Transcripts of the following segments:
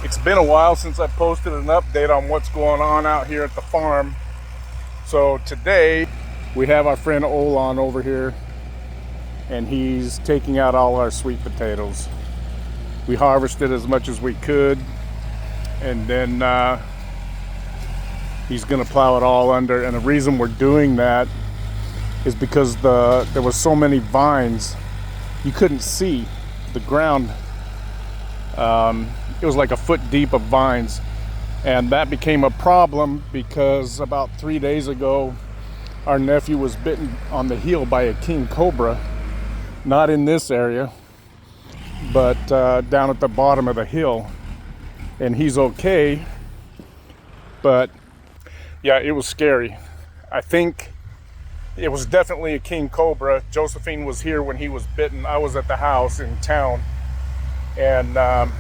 It's been a while since I posted an update on what's going on out here at the farm. So today we have our friend Olan over here, and he's taking out all our sweet potatoes. We harvested as much as we could, and then he's gonna plow it all under. And the reason we're doing that is because there was so many vines, you couldn't see the ground. It was like a foot deep of vines, and that became a problem because about 3 days ago our nephew was bitten on the heel by a king cobra, not in this area but down at the bottom of the hill, and he's okay, but yeah, it was scary. I think it was definitely a king cobra. Josephine was here when he was bitten. I was at the house in town, and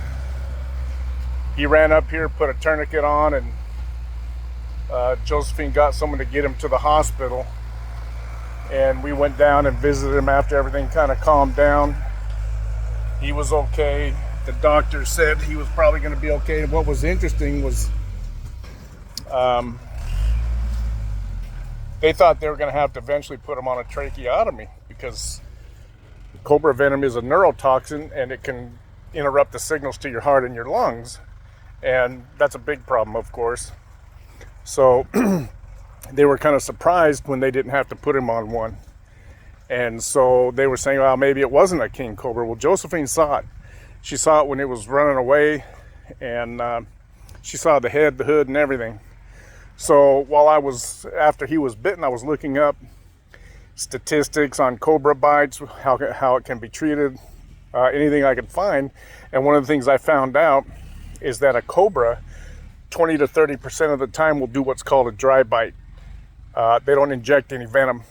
he ran up here, put a tourniquet on, and Josephine got someone to get him to the hospital. And we went down and visited him after everything kind of calmed down. He was okay. The doctor said he was probably going to be okay. What was interesting was they thought they were going to have to eventually put him on a tracheotomy because cobra venom is a neurotoxin and it can interrupt the signals to your heart and your lungs. And that's a big problem, of course. So they were kind of surprised when they didn't have to put him on one. And so they were saying, well, maybe it wasn't a king cobra. Well, Josephine saw it. She saw it when it was running away, and she saw the head, the hood, and everything. So after he was bitten, I was looking up statistics on cobra bites, how it can be treated, anything I could find. And one of the things I found out is that a cobra 20 to 30% of the time will do what's called a dry bite. They don't inject any venom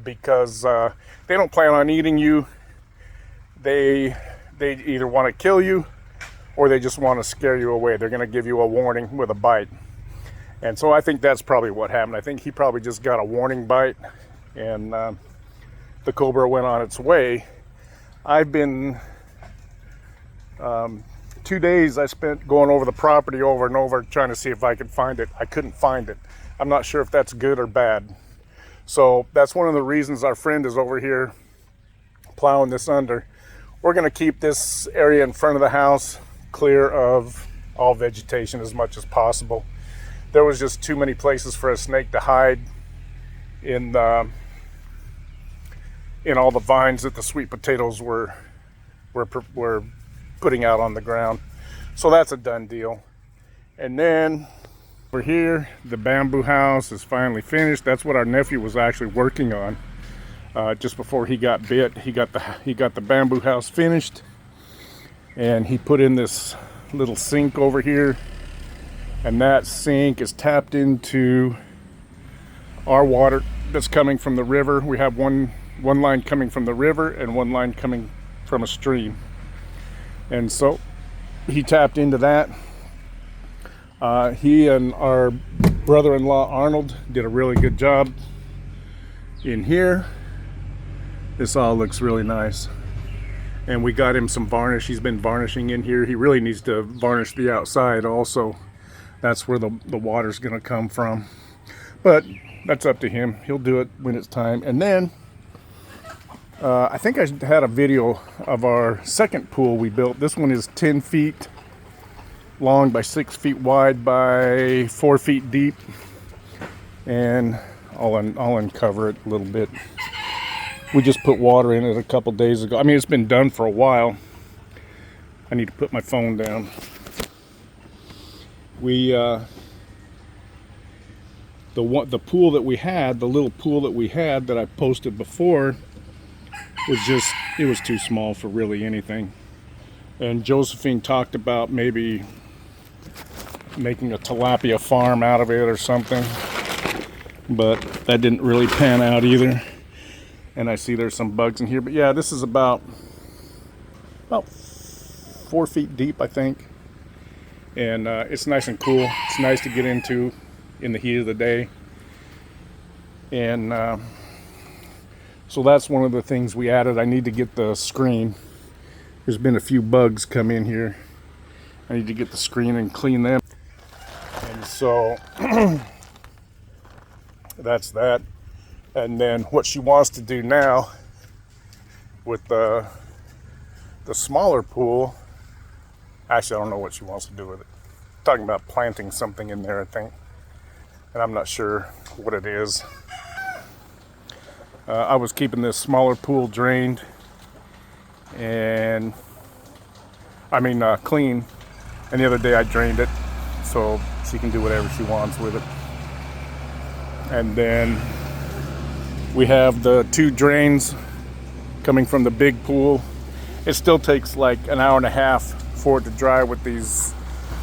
because they don't plan on eating you. They either want to kill you or they just want to scare you away. They're going to give you a warning with a bite. And so I think that's probably what happened. I think he probably just got a warning bite, and the cobra went on its way. I've been 2 days I spent going over the property over and over trying to see if I could find it. I couldn't find it. I'm not sure if that's good or bad. So that's one of the reasons our friend is over here plowing this under. We're going to keep this area in front of the house clear of all vegetation as much as possible. There was just too many places for a snake to hide in all the vines that the sweet potatoes were putting out on the ground. So that's a done deal. And then over here, the bamboo house is finally finished. That's what our nephew was actually working on just before he got bit. He got the bamboo house finished, and he put in this little sink over here, and that sink is tapped into our water that's coming from the river. We have one line coming from the river and one line coming from a stream. And so he tapped into that. He and our brother-in-law Arnold did a really good job in here. This all looks really nice. And we got him some varnish. He's been varnishing in here. He really needs to varnish the outside also. That's where the water's gonna come from. But that's up to him. He'll do it when it's time. And then I think I had a video of our second pool we built. This one is 10 feet long by 6 feet wide by 4 feet deep. And I'll uncover it a little bit. We just put water in it a couple days ago. I mean, it's been done for a while. I need to put my phone down. The pool that we had, the little pool that we had that I posted before, it was too small for really anything. And Josephine talked about maybe making a tilapia farm out of it or something, but that didn't really pan out either. And I see there's some bugs in here, but yeah, this is about 4 feet deep, I think. And it's nice and cool. It's nice to get into in the heat of the day. And so that's one of the things we added. I need to get the screen. There's been a few bugs come in here, I need to get the screen and clean them. And so that's that. And then what she wants to do now with the smaller pool, actually I don't know what she wants to do with it. Talking about planting something in there, I think, and I'm not sure what it is. I was keeping this smaller pool drained and clean, and the other day I drained it so she can do whatever she wants with it. And then we have the 2 drains coming from the big pool. It still takes like an hour and a half for it to dry with these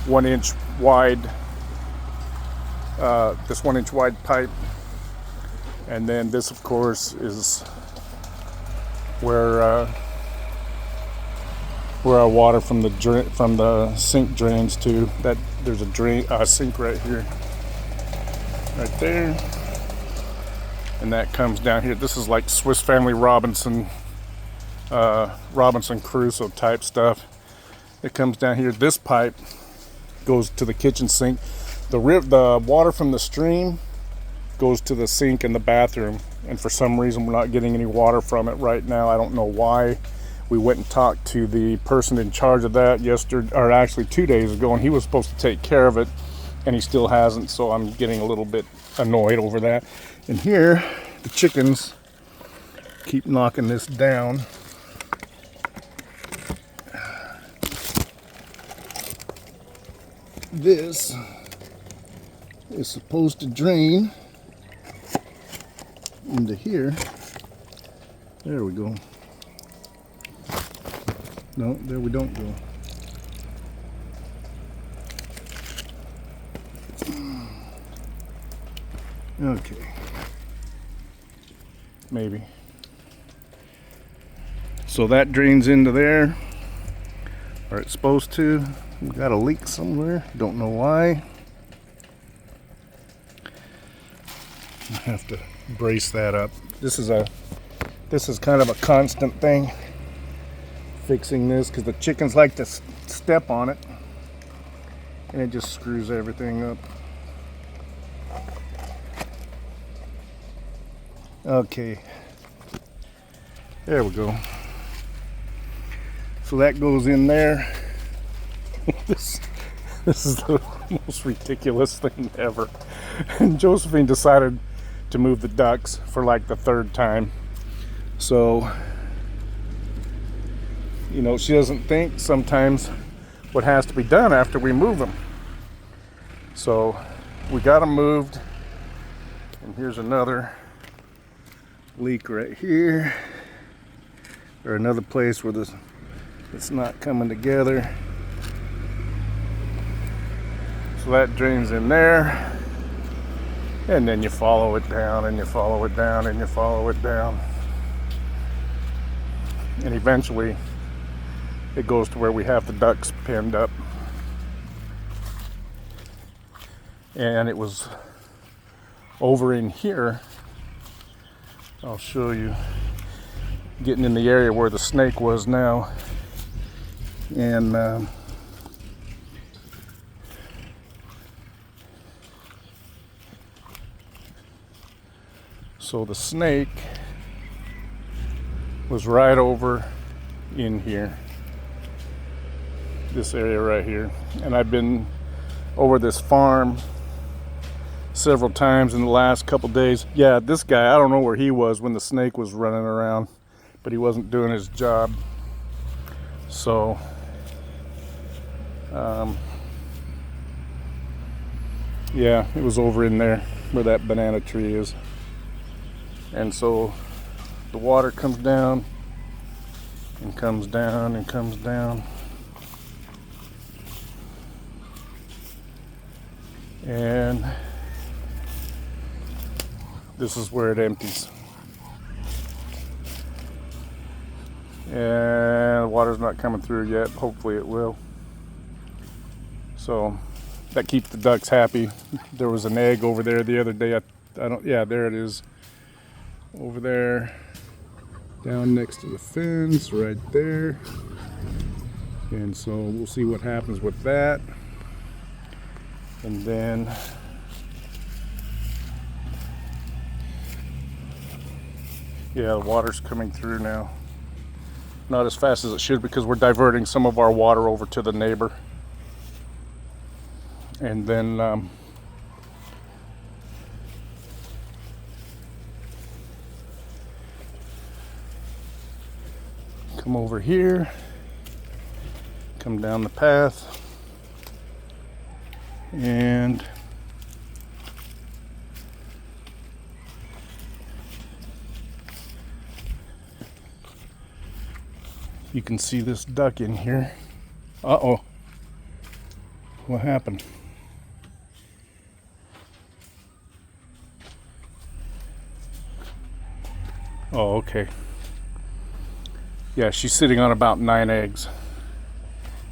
1 inch wide, this 1 inch wide pipe. And then this, of course, is where our water from the sink drains to. That there's a sink right here, right there, and that comes down here. This is like Swiss Family Robinson Crusoe type stuff. It comes down here. This pipe goes to the kitchen sink. The water from the stream goes to the sink in the bathroom, and for some reason we're not getting any water from it right now. I don't know why. We went and talked to the person in charge of that yesterday, or actually 2 days ago, and he was supposed to take care of it, and he still hasn't, so I'm getting a little bit annoyed over that. And here the chickens keep knocking this down. This is supposed to drain into here. There we go. No, there we don't go. Okay. Maybe. So that drains into there, or it's supposed to. We got a leak somewhere. Don't know why. I have to brace that up. This is kind of a constant thing. Fixing this because the chickens like to step on it, and it just screws everything up. Okay, there we go. So that goes in there. This is the most ridiculous thing ever. And Josephine decided to move the ducks for like the 3rd time. So, you know, she doesn't think sometimes what has to be done after we move them. So we got them moved, and here's another leak right here, or another place where it's not coming together. So that drains in there, and then you follow it down, and you follow it down, and you follow it down, and eventually it goes to where we have the ducks pinned up. And it was over in here, I'll show you, getting in the area where the snake was now. And so the snake was right over in here, this area right here. And I've been over this farm several times in the last couple days. Yeah, this guy, I don't know where he was when the snake was running around, but he wasn't doing his job. So yeah, it was over in there where that banana tree is. And so the water comes down and comes down and comes down, and this is where it empties. And the water's not coming through yet. Hopefully it will. So that keeps the ducks happy. There was an egg over there the other day. Yeah, there it is. Over there, down next to the fence, right there. And so we'll see what happens with that. And then yeah, the water's coming through now. Not as fast as it should because we're diverting some of our water over to the neighbor. And then come over here, come down the path, and you can see this duck in here. Uh-oh. What happened? Oh, okay. Yeah, she's sitting on about 9 eggs.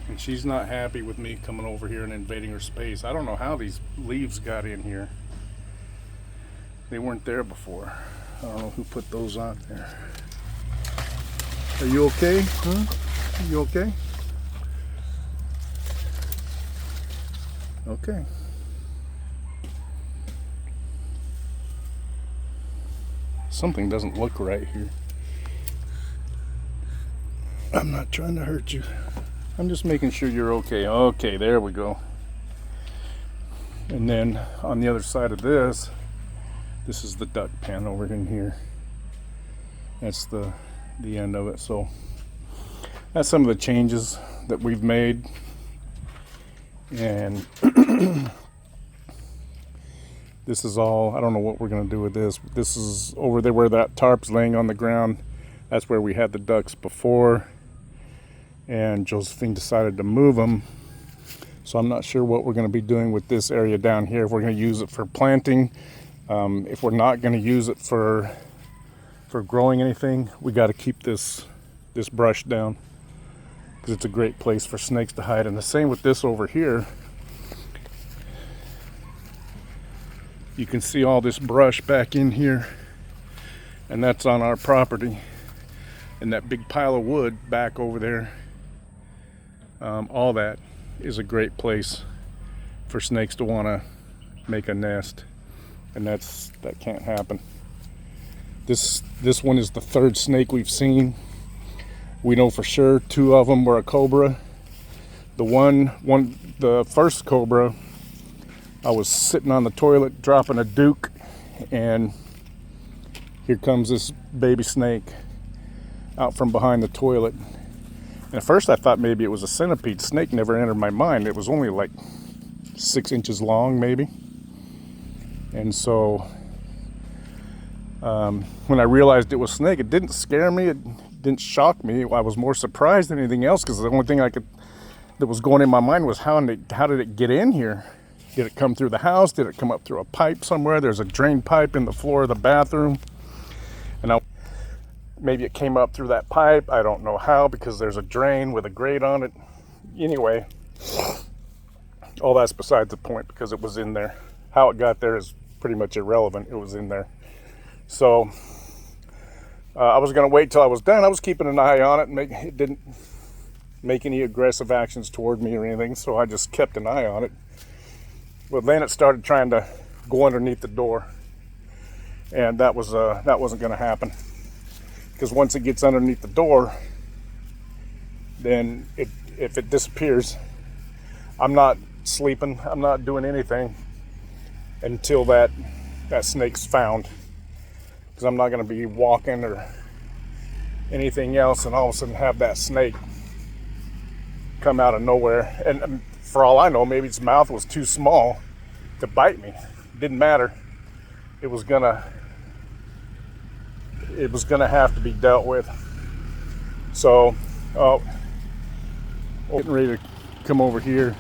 And she's not happy with me coming over here and invading her space. I don't know how these leaves got in here. They weren't there before. I don't know who put those on there. Are you okay? Huh? Are you okay? Okay. Something doesn't look right here. I'm not trying to hurt you. I'm just making sure you're okay. Okay, there we go. And then on the other side of this is the duck pen over in here. That's the end of it. So that's some of the changes that we've made. And this is all, I don't know what we're going to do with this. This is over there where that tarp's laying on the ground. That's where we had the ducks before. And Josephine decided to move them. So I'm not sure what we're going to be doing with this area down here. If we're going to use it for planting, if we're not going to use it for growing anything, we got to keep this brush down because it's a great place for snakes to hide. And the same with this over here. You can see all this brush back in here, and that's on our property. And that big pile of wood back over there, all that is a great place for snakes to want to make a nest, and that can't happen. This one is the third snake we've seen. We know for sure 2 of them were a cobra. The first cobra, I was sitting on the toilet dropping a Duke, and here comes this baby snake out from behind the toilet. And at first I thought maybe it was a centipede. Snake never entered my mind. It was only like 6 inches long maybe. And so when I realized it was snake, it didn't scare me, it didn't shock me. I was more surprised than anything else because the only thing that was going in my mind was how did it get in here? Did it come through the house? Did it come up through a pipe somewhere? There's a drain pipe in the floor of the bathroom. And maybe it came up through that pipe. I don't know how, because there's a drain with a grate on it. Anyway, all that's besides the point because it was in there. How it got there is pretty much irrelevant. It was in there. So I was going to wait till I was done. I was keeping an eye on it. It didn't make any aggressive actions toward me or anything, so I just kept an eye on it. Well, then it started trying to go underneath the door, and that wasn't going to happen, because once it gets underneath the door, then if it disappears, I'm not sleeping, I'm not doing anything until that snake's found, because I'm not going to be walking or anything else and all of a sudden have that snake come out of nowhere. And for all I know, maybe its mouth was too small to bite me. Didn't matter. It was gonna have to be dealt with. So, getting ready to come over here